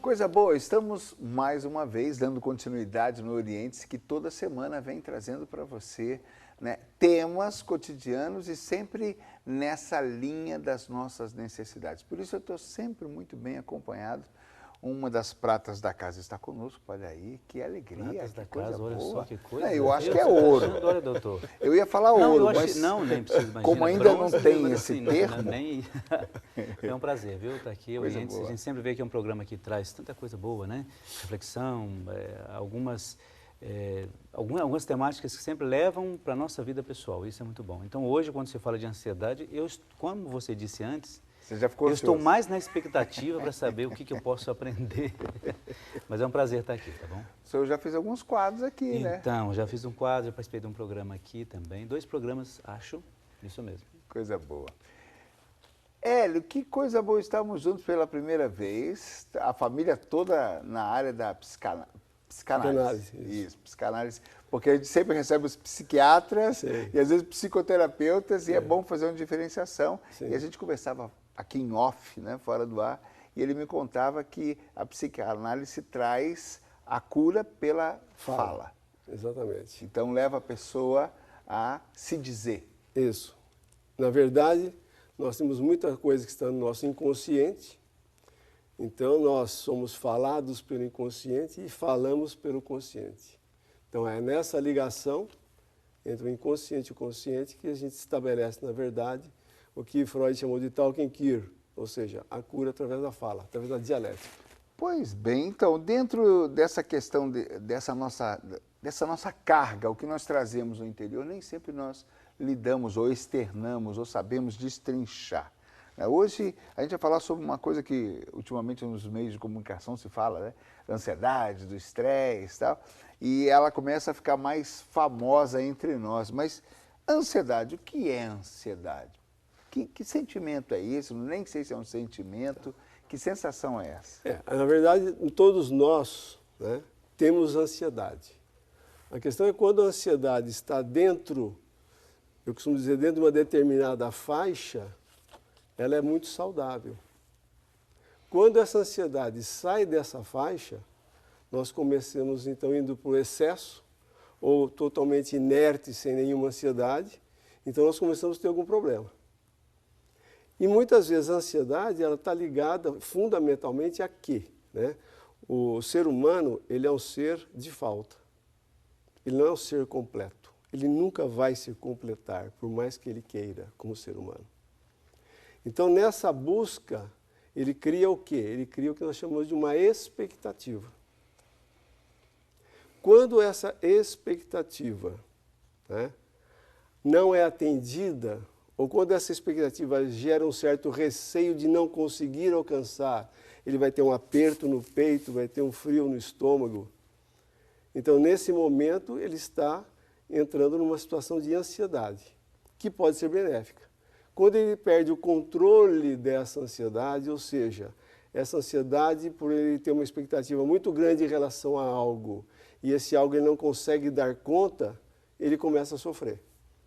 coisa boa, estamos mais uma vez dando continuidade no Oriente, que toda semana vem trazendo para você, né, temas cotidianos e sempre nessa linha das nossas necessidades. Por isso eu estou sempre muito bem acompanhado. Uma das pratas da casa está conosco, olha aí, que alegria, pratas que da coisa casa, olha boa. só que coisa. Eu acho que é ouro. Olha, doutor. Eu ia falar Não, ouro, eu acho mas que, não, nem precisa, imagina, como ainda bronze, não tem mas esse assim, termo... nem... É um prazer, viu, estar aqui. Coisa Oriente, a boa. gente sempre vê que é um programa que traz tanta coisa boa, né? Reflexão, algumas temáticas que sempre levam para a nossa vida pessoal, isso é muito bom. Então hoje, quando se fala de ansiedade, como você disse antes, Você já ficou eu estou ansioso. mais na expectativa para saber o que eu posso aprender. Mas é um prazer estar aqui, tá bom? O senhor já fez alguns quadros aqui, né? Então, já fiz um quadro, já participei de um programa aqui também. 2 programas, acho, isso mesmo. Coisa boa. Hélio, que coisa boa, estamos juntos pela primeira vez, a família toda na área da psicanálise. Isso, psicanálise, porque a gente sempre recebe os psiquiatras e às vezes psicoterapeutas e é bom fazer uma diferenciação. E a gente conversava aqui em off, né, fora do ar, e ele me contava que a psicanálise traz a cura pela fala. Exatamente. Então leva a pessoa a se dizer. Isso. Na verdade, nós temos muita coisa que está no nosso inconsciente, então nós somos falados pelo inconsciente e falamos pelo consciente. Então é nessa ligação entre o inconsciente e o consciente que a gente estabelece, na verdade, o que Freud chamou de talking cure, ou seja, a cura através da fala, através da dialética. Pois bem, então, dentro dessa questão, dessa nossa carga, o que nós trazemos no interior, nem sempre nós lidamos ou externamos ou sabemos destrinchar. Hoje a gente vai falar sobre uma coisa que ultimamente nos meios de comunicação se fala, né? Da ansiedade, do estresse e tal, e ela começa a ficar mais famosa entre nós. Mas ansiedade, o que é ansiedade? Que sentimento é esse? Nem sei se é um sentimento. Que sensação é essa? Na verdade, todos nós, né, temos ansiedade. A questão é quando a ansiedade está dentro, eu costumo dizer, dentro de uma determinada faixa, ela é muito saudável. Quando essa ansiedade sai dessa faixa, nós começamos então indo para o excesso, ou totalmente inerte, sem nenhuma ansiedade, então nós começamos a ter algum problema. E muitas vezes a ansiedade está ligada fundamentalmente a quê? Né? O ser humano, ele é um ser de falta. Ele não é um ser completo. Ele nunca vai se completar, por mais que ele queira, como ser humano. Então, nessa busca, ele cria o quê? Ele cria o que nós chamamos de uma expectativa. Quando essa expectativa, né, não é atendida, ou quando essa expectativa gera um certo receio de não conseguir alcançar, ele vai ter um aperto no peito, vai ter um frio no estômago. Então, nesse momento, ele está entrando numa situação de ansiedade, que pode ser benéfica. Quando ele perde o controle dessa ansiedade, ou seja, essa ansiedade, por ele ter uma expectativa muito grande em relação a algo, e esse algo ele não consegue dar conta, ele começa a sofrer.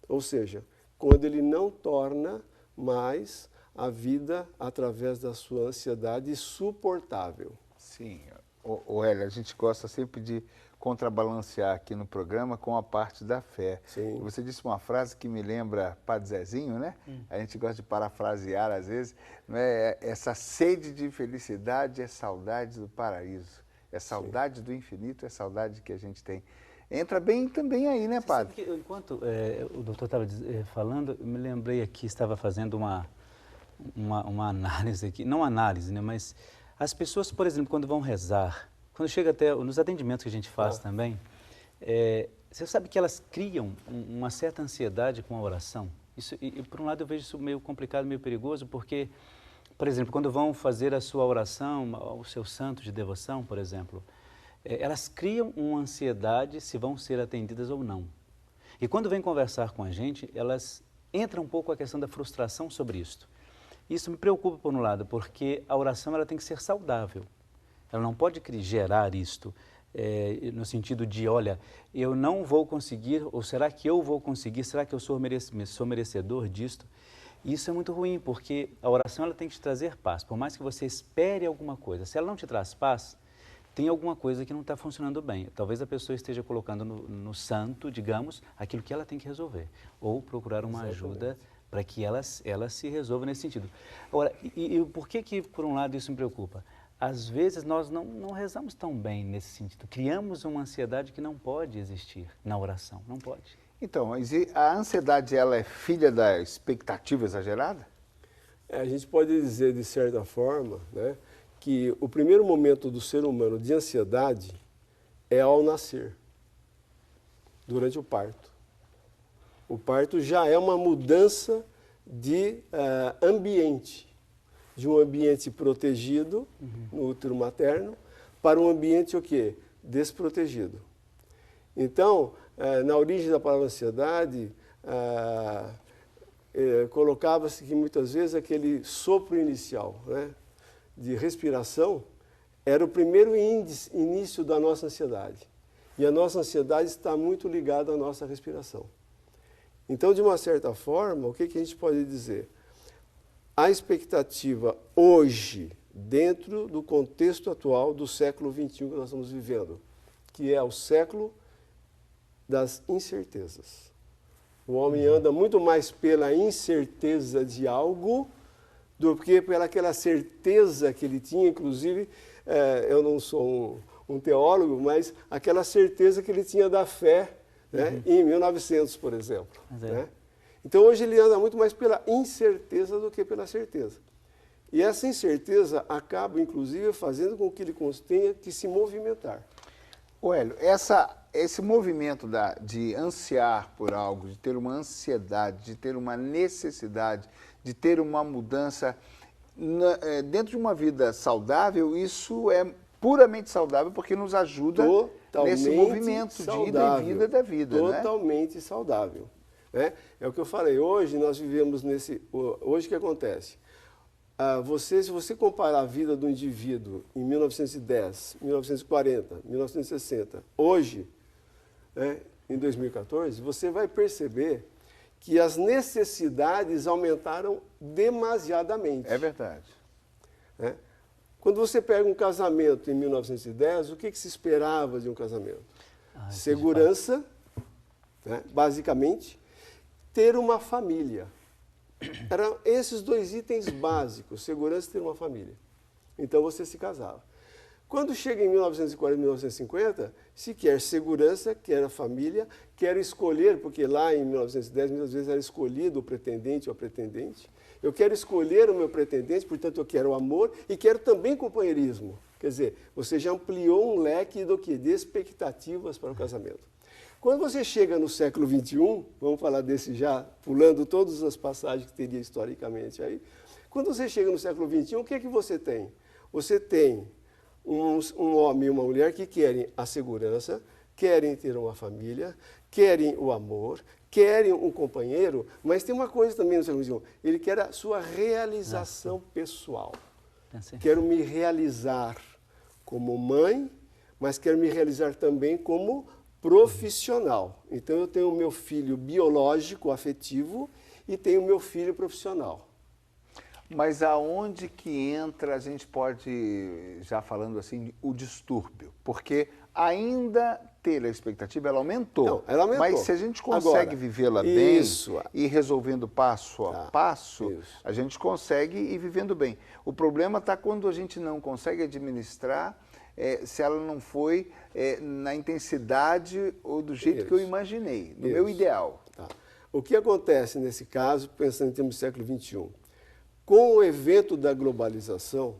Ou seja, quando ele não torna mais a vida, através da sua ansiedade, suportável. Sim, Hélio, a gente gosta sempre de contrabalancear aqui no programa com a parte da fé. Sim. Você disse uma frase que me lembra Padre Zezinho, né? A gente gosta de parafrasear às vezes, né? Essa sede de felicidade é saudade do paraíso, é saudade do infinito, é saudade que a gente tem. Entra bem também aí, né, padre? Sabe que, enquanto o doutor estava falando, eu me lembrei aqui, estava fazendo uma análise aqui, não análise, né, mas as pessoas, por exemplo, quando vão rezar, quando chega até nos atendimentos que a gente faz também, você sabe que elas criam uma certa ansiedade com a oração? Isso, e por um lado eu vejo isso meio complicado, meio perigoso, porque, por exemplo, quando vão fazer a sua oração, o seu santo de devoção, por exemplo, elas criam uma ansiedade se vão ser atendidas ou não. E quando vêm conversar com a gente, elas entram um pouco a questão da frustração sobre isso. Isso me preocupa por um lado, porque a oração ela tem que ser saudável. Ela não pode gerar isto, no sentido de, olha, eu não vou conseguir, ou será que eu vou conseguir, será que eu sou merecedor disto? E isso é muito ruim, porque a oração ela tem que te trazer paz. Por mais que você espere alguma coisa, se ela não te traz paz, tem alguma coisa que não está funcionando bem. Talvez a pessoa esteja colocando no santo, digamos, aquilo que ela tem que resolver. Ou procurar uma ajuda para que ela se resolva nesse sentido. Agora, e por que, por um lado, isso me preocupa? Às vezes nós não rezamos tão bem nesse sentido. Criamos uma ansiedade que não pode existir na oração, não pode. Então, a ansiedade, ela é filha da expectativa exagerada? A gente pode dizer, de certa forma, né, que o primeiro momento do ser humano de ansiedade é ao nascer, durante o parto. O parto já é uma mudança de ambiente, de um ambiente protegido, no útero materno, para um ambiente o quê? Desprotegido. Então, na origem da palavra ansiedade, colocava-se que muitas vezes aquele sopro inicial, né, de respiração era o primeiro início da nossa ansiedade. E a nossa ansiedade está muito ligada à nossa respiração. Então, de uma certa forma, o que a gente pode dizer? A expectativa hoje, dentro do contexto atual do século XXI que nós estamos vivendo, que é o século das incertezas. O homem anda muito mais pela incerteza de algo do que pela aquela certeza que ele tinha, inclusive, eu não sou um teólogo, mas aquela certeza que ele tinha da fé, né, em 1900, por exemplo. Né? Então, hoje ele anda muito mais pela incerteza do que pela certeza. E essa incerteza acaba, inclusive, fazendo com que ele tenha que se movimentar. Hélio, esse movimento de ansiar por algo, de ter uma ansiedade, de ter uma necessidade, de ter uma mudança dentro de uma vida saudável, isso é puramente saudável porque nos ajuda nesse movimento saudável, de ida e vinda da vida. Totalmente, né, saudável. Né? É o que eu falei, hoje nós vivemos Hoje o que acontece? Se você comparar a vida do indivíduo em 1910, 1940, 1960, hoje, né, em 2014, você vai perceber que as necessidades aumentaram demasiadamente. É verdade. Né? Quando você pega um casamento em 1910, o que se esperava de um casamento? Segurança, né, basicamente, ter uma família. Eram esses dois itens básicos, segurança e ter uma família. Então você se casava. Quando chega em 1940, 1950, se quer segurança, quer a família, quer escolher, porque lá em 1910 muitas vezes era escolhido o pretendente ou a pretendente. Eu quero escolher o meu pretendente, portanto eu quero amor e quero também companheirismo. Quer dizer, você já ampliou um leque de expectativas para o casamento. Quando você chega no século XXI, vamos falar desse já, pulando todas as passagens que teria historicamente aí, quando você chega no século XXI, o que é que você tem? Você tem um homem e uma mulher que querem a segurança, querem ter uma família, querem o amor, querem um companheiro, mas tem uma coisa também no século XXI, ele quer a sua realização pessoal. Quero me realizar como mãe, mas quero me realizar também como profissional. Então eu tenho o meu filho biológico, afetivo, e tenho o meu filho profissional. Mas aonde que entra, a gente pode, já falando assim, o distúrbio? Porque ainda ter a expectativa, ela aumentou. Não, ela aumentou. Mas se a gente consegue vivê-la bem e resolvendo passo a passo, a gente consegue ir vivendo bem. O problema está quando a gente não consegue administrar, se ela não foi na intensidade ou do jeito que eu imaginei, no meu ideal. Tá. O que acontece nesse caso, pensando em termos do século XXI? Com o evento da globalização,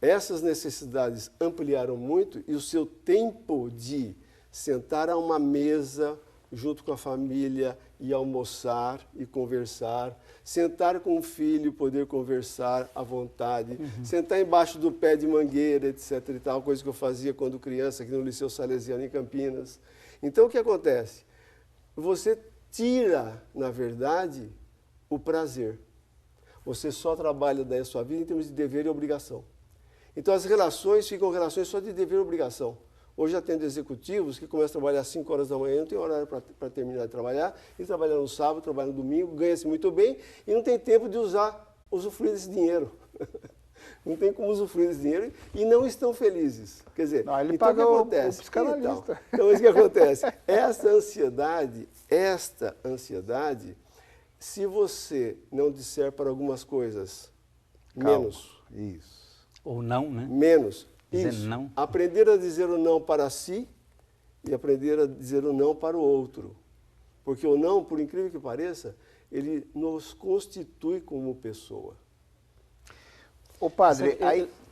essas necessidades ampliaram muito e o seu tempo de sentar a uma mesa junto com a família e almoçar e conversar, sentar com o filho, poder conversar à vontade, sentar embaixo do pé de mangueira, etc. e tal, coisa que eu fazia quando criança aqui no Liceu Salesiano em Campinas. Então o que acontece? Você tira, na verdade, o prazer. Você só trabalha daí a sua vida em termos de dever e obrigação. Então as relações ficam relações só de dever e obrigação. Hoje atendo executivos que começam a trabalhar às 5 horas da manhã, não tem horário para terminar de trabalhar, e trabalha no sábado, trabalha no domingo, ganha-se muito bem e não tem tempo de usufruir desse dinheiro. Não tem como usufruir desse dinheiro e não estão felizes. Quer dizer, não, ele então paga o que acontece? O psicanalista. Então, isso que acontece. Esta ansiedade, se você não disser para algumas coisas menos. Isso. Ou não, né? Menos. Dizer isso. não. Aprender a dizer o não para si e aprender a dizer o não para o outro. Porque o não, por incrível que pareça, ele nos constitui como pessoa. Ô padre,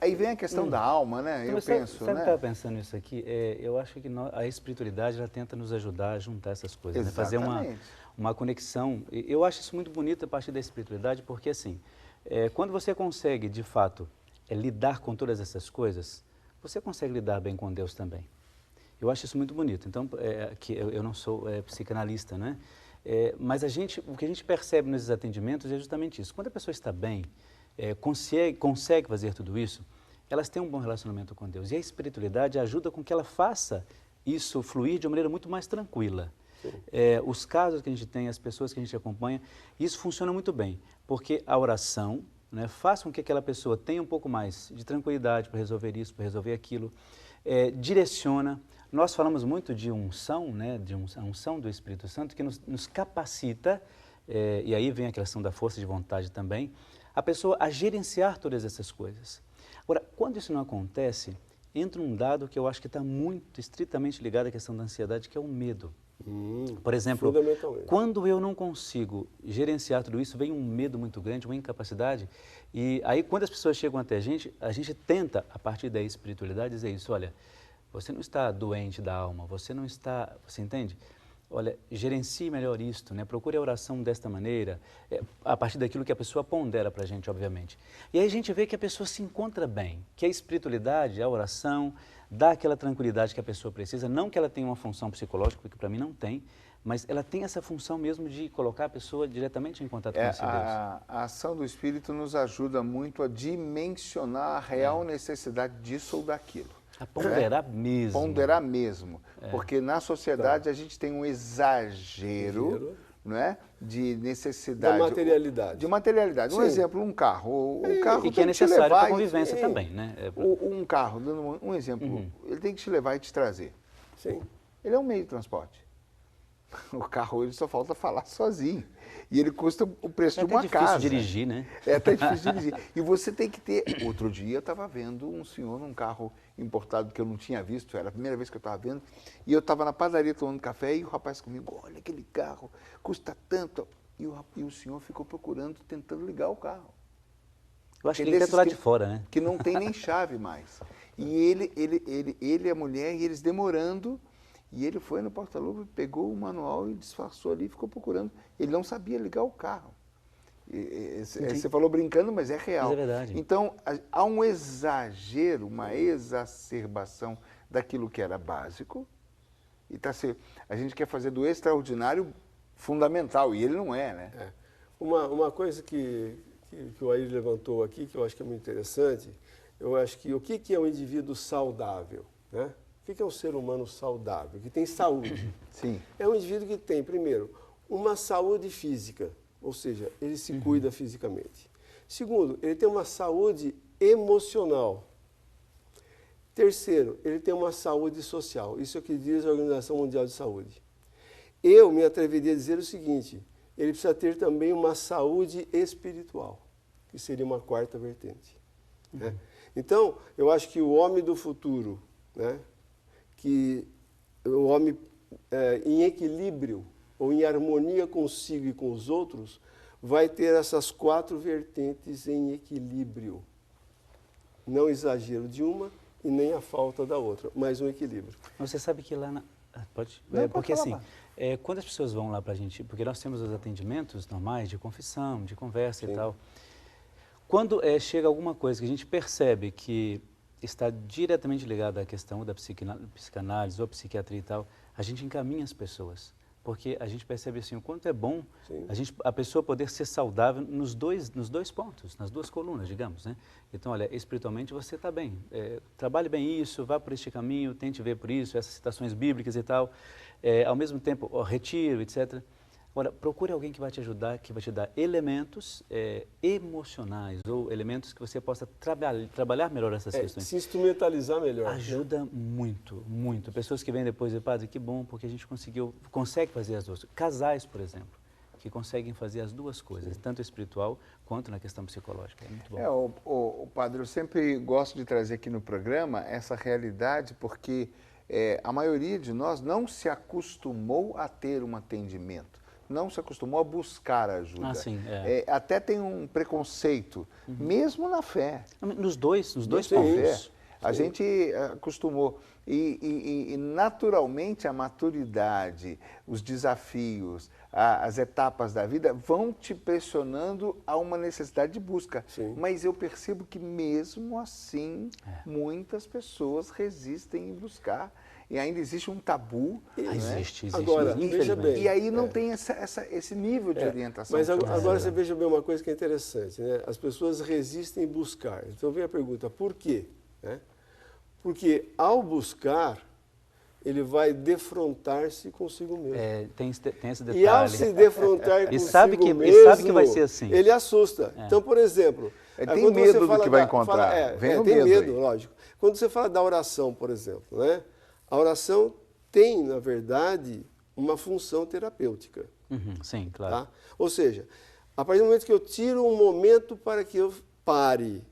aí vem a questão da alma, né? Então, eu penso, sabe né? que eu estava pensando nisso aqui? Eu acho que a espiritualidade ela tenta nos ajudar a juntar essas coisas, né? Fazer uma conexão. Eu acho isso muito bonito a partir da espiritualidade, porque assim, quando você consegue, de fato, lidar com todas essas coisas, você consegue lidar bem com Deus também. Eu acho isso muito bonito. Então, que eu não sou psicanalista, né? Mas o que a gente percebe nesses atendimentos é justamente isso. Quando a pessoa está bem, consegue fazer tudo isso, elas têm um bom relacionamento com Deus. E a espiritualidade ajuda com que ela faça isso fluir de uma maneira muito mais tranquila. Os casos que a gente tem, as pessoas que a gente acompanha, isso funciona muito bem, porque a oração, né, faz com que aquela pessoa tenha um pouco mais de tranquilidade para resolver isso, para resolver aquilo, direciona. Nós falamos muito de unção, né, a unção do Espírito Santo, que nos capacita, e aí vem a questão da força de vontade também, a pessoa a gerenciar todas essas coisas. Agora, quando isso não acontece, entra um dado que eu acho que está muito estritamente ligado à questão da ansiedade, que é o medo. Por exemplo, quando eu não consigo gerenciar tudo isso, vem um medo muito grande, uma incapacidade, e aí quando as pessoas chegam até a gente tenta, a partir da espiritualidade, dizer isso, olha, você não está doente da alma, você não está, você entende? Olha, gerencie melhor isto, né? Procure a oração desta maneira, a partir daquilo que a pessoa pondera para a gente, obviamente. E aí a gente vê que a pessoa se encontra bem, que a espiritualidade, a oração, dá aquela tranquilidade que a pessoa precisa, não que ela tenha uma função psicológica, porque para mim não tem, mas ela tem essa função mesmo de colocar a pessoa diretamente em contato com esse Deus. A ação do Espírito nos ajuda muito a dimensionar a real necessidade disso ou daquilo. A ponderar mesmo. Ponderar mesmo. Porque na sociedade a gente tem um exagero, não é? De necessidade. Da materialidade. De materialidade. Um exemplo, um carro. O carro e que é necessário para a convivência também, né? Um carro, dando um exemplo, ele tem que te levar e te trazer. Sim. Ele é um meio de transporte. O carro, ele só falta falar sozinho. E ele custa o preço de uma casa. É difícil dirigir, né? É até difícil dirigir. E você tem que ter... Outro dia eu estava vendo um senhor num carro importado que eu não tinha visto, era a primeira vez que eu estava vendo, e eu estava na padaria tomando café e o rapaz comigo, olha aquele carro, custa tanto. E o senhor ficou procurando, tentando ligar o carro. Eu acho que ele quer do lado de fora, né? Que não tem nem chave mais. E ele e a mulher, e eles demorando... E ele foi no porta-luva, pegou o manual e disfarçou ali e ficou procurando. Ele não sabia ligar o carro. Você falou brincando, mas é real. Mas é verdade. Então, há um exagero, uma exacerbação daquilo que era básico. E a gente quer fazer do extraordinário fundamental, e ele não é, né? Uma coisa que o Air levantou aqui, que eu acho que é muito interessante, eu acho que o que é um indivíduo saudável, né? O que é um ser humano saudável, que tem saúde? Sim. É um indivíduo que tem, primeiro, uma saúde física, ou seja, ele se cuida fisicamente. Segundo, ele tem uma saúde emocional. Terceiro, ele tem uma saúde social. Isso é o que diz a Organização Mundial de Saúde. Eu me atreveria a dizer o seguinte, ele precisa ter também uma saúde espiritual, que seria uma quarta vertente. Né? Então, eu acho que o homem do futuro, né, que o homem em equilíbrio ou em harmonia consigo e com os outros, vai ter essas quatro vertentes em equilíbrio. Não exagero de uma e nem a falta da outra, mas um equilíbrio. Você sabe que lá pode? Porque assim, quando as pessoas vão lá para a gente, porque nós temos os atendimentos normais de confissão, de conversa e tal, quando chega alguma coisa que a gente percebe que está diretamente ligada à questão da psicanálise ou psiquiatria e tal, a gente encaminha as pessoas porque a gente percebe assim o quanto é bom Sim. a pessoa poder ser saudável nos dois pontos, nas duas colunas, digamos, né? Então, olha, espiritualmente você está bem, trabalhe bem isso, vá por este caminho, tente ver por isso, essas citações bíblicas e tal, ao mesmo tempo, retiro, etc. Agora, procure alguém que vai te ajudar, que vai te dar elementos emocionais ou elementos que você possa trabalhar melhor essas questões. Se instrumentalizar melhor. Ajuda muito, muito. Pessoas que vêm depois e padre, que bom, porque a gente consegue fazer as duas. Casais, por exemplo, que conseguem fazer as duas coisas, tanto espiritual quanto na questão psicológica. É muito bom. O padre, eu sempre gosto de trazer aqui no programa essa realidade, porque a maioria de nós não se acostumou a ter um atendimento. Não se acostumou a buscar ajuda. Ah, sim, até tem um preconceito, mesmo na fé. Nos dois pontos. A gente acostumou. E naturalmente a maturidade, os desafios, as etapas da vida vão te pressionando a uma necessidade de busca. Sim. Mas eu percebo que mesmo assim, muitas pessoas resistem em buscar. E ainda existe um tabu. Existe. Agora, veja bem. E aí não tem esse nível de orientação. Mas agora você veja bem uma coisa que é interessante, né? As pessoas resistem em buscar. Então vem a pergunta, por quê? Porque ao buscar, ele vai defrontar-se consigo mesmo. Tem esse detalhe. E ao se defrontar consigo mesmo, e sabe que vai ser assim. Ele assusta. Então, por exemplo... tem medo do que vai encontrar. Tem medo, lógico. Quando você fala da oração, por exemplo, né? A oração tem, na verdade, uma função terapêutica. Sim, claro. Tá? Ou seja, a partir do momento que eu tiro um momento para que eu pare,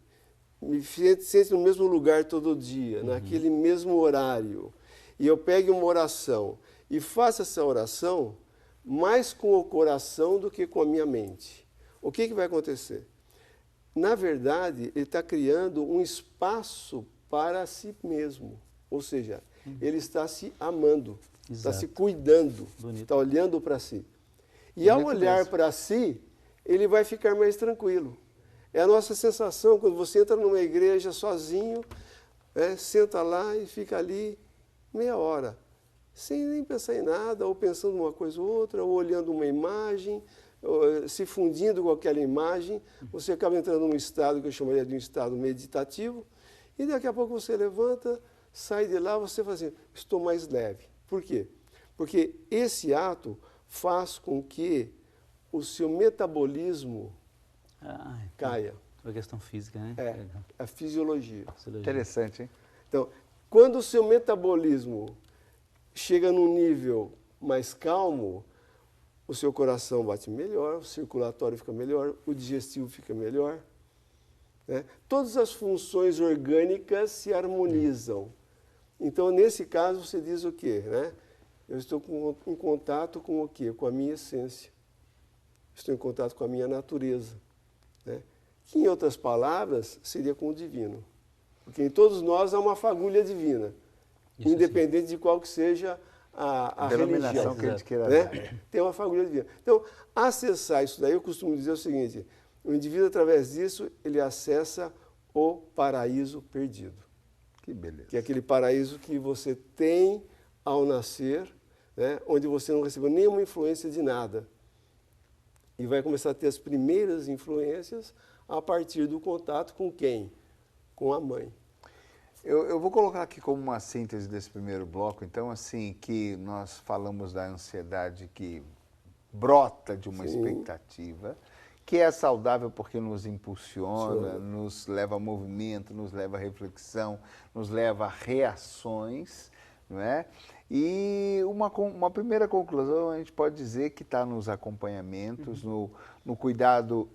me sente no mesmo lugar todo dia, naquele mesmo horário, e eu pegue uma oração e faça essa oração mais com o coração do que com a minha mente, o que vai acontecer? Na verdade, ele está criando um espaço para si mesmo, ou seja, ele está se amando, está se cuidando, está olhando para si. E ao olhar para si, ele vai ficar mais tranquilo. É a nossa sensação quando você entra numa igreja sozinho, senta lá e fica ali meia hora, sem nem pensar em nada, ou pensando uma coisa ou outra, ou olhando uma imagem, ou se fundindo com aquela imagem, você acaba entrando num estado que eu chamaria de um estado meditativo, e daqui a pouco você levanta, sai de lá, você fala assim, estou mais leve. Por quê? Porque esse ato faz com que o seu metabolismo caia. A questão física, né? A fisiologia. Interessante, hein? Então, quando o seu metabolismo chega num nível mais calmo, o seu coração bate melhor, o circulatório fica melhor, o digestivo fica melhor. Todas as funções orgânicas se harmonizam. Então, nesse caso, você diz o quê? Eu estou em contato com o quê? Com a minha essência. Estou em contato com a minha natureza. Que, em outras palavras, seria com o divino. Porque em todos nós há uma fagulha divina, independente de qual que seja a religião que a gente queira dar. Tem uma fagulha divina. Então, acessar isso daí, eu costumo dizer o seguinte, o indivíduo, através disso, ele acessa o paraíso perdido. Que beleza. Que é aquele paraíso que você tem ao nascer, onde você não recebeu nenhuma influência de nada. E vai começar a ter as primeiras influências a partir do contato com quem? Com a mãe. Eu vou colocar aqui como uma síntese desse primeiro bloco, então, assim, que nós falamos da ansiedade que brota de uma expectativa, que é saudável porque nos impulsiona, nos leva a movimento, nos leva a reflexão, nos leva a reações, não é? E uma primeira conclusão, a gente pode dizer que está nos acompanhamentos, no cuidado,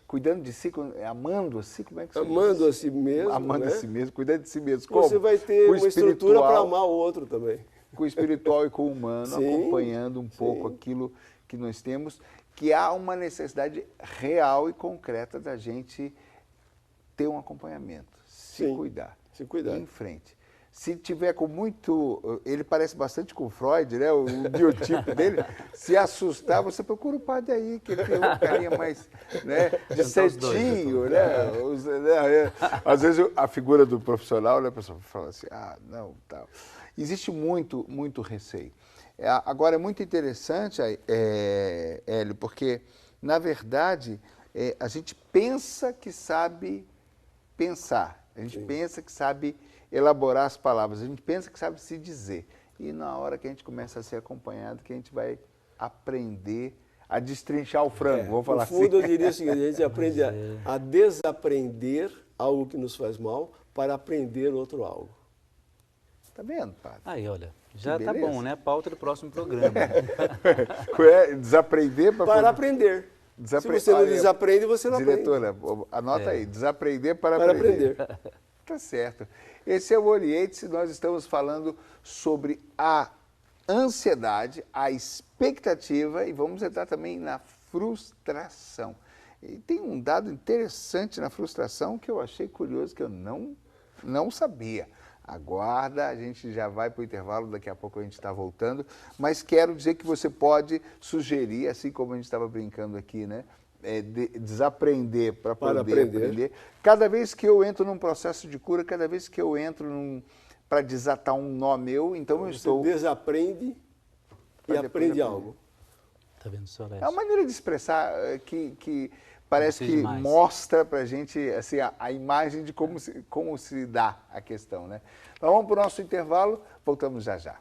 cuidando de si, amando a si, como é que se diz? Amando a si mesmo. Amando a si mesmo, cuidando de si mesmo. Como? Você vai ter uma estrutura para amar o outro também. Com o espiritual e com o humano, acompanhando um pouco aquilo que nós temos, que há uma necessidade real e concreta da gente ter um acompanhamento, se cuidar, ir em frente. Se tiver com muito... Ele parece bastante com Freud, né? O biotipo dele. Se assustar, você procura o padre aí, que ele tem uma carinha mais de certinho, né? Às vezes a figura do profissional, né? A pessoa fala assim, não, tal. Existe muito receio. Agora, é muito interessante, Hélio, porque, na verdade, a gente pensa que sabe pensar, a gente pensa que sabe elaborar as palavras, a gente pensa que sabe se dizer. E na hora que a gente começa a ser acompanhado, que a gente vai aprender a destrinchar o frango, vou falar assim. No fundo, eu diria o seguinte, a gente aprende a desaprender algo que nos faz mal para aprender outro algo. Tá vendo, padre? Aí, olha, já tá bom, né? Pauta do próximo programa. Desaprender para aprender. Se você não desaprende, você não aprende. Diretora, anota aí, desaprender para aprender. Tá certo. Esse é o Oriente, nós estamos falando sobre a ansiedade, a expectativa e vamos entrar também na frustração. E tem um dado interessante na frustração que eu achei curioso, que eu não sabia. Aguarda, a gente já vai para o intervalo, daqui a pouco a gente está voltando, mas quero dizer que você pode sugerir, assim como a gente estava brincando aqui, né? Desaprender para poder aprender. Cada vez que eu entro num processo de cura, cada vez que eu entro para desatar um nó meu, então eu estou... Você desaprende e aprende algo. Tá vendo, senhor? É uma maneira de expressar que parece que mostra para a gente assim, a imagem de como se dá a questão, né? Então vamos para o nosso intervalo, voltamos já já.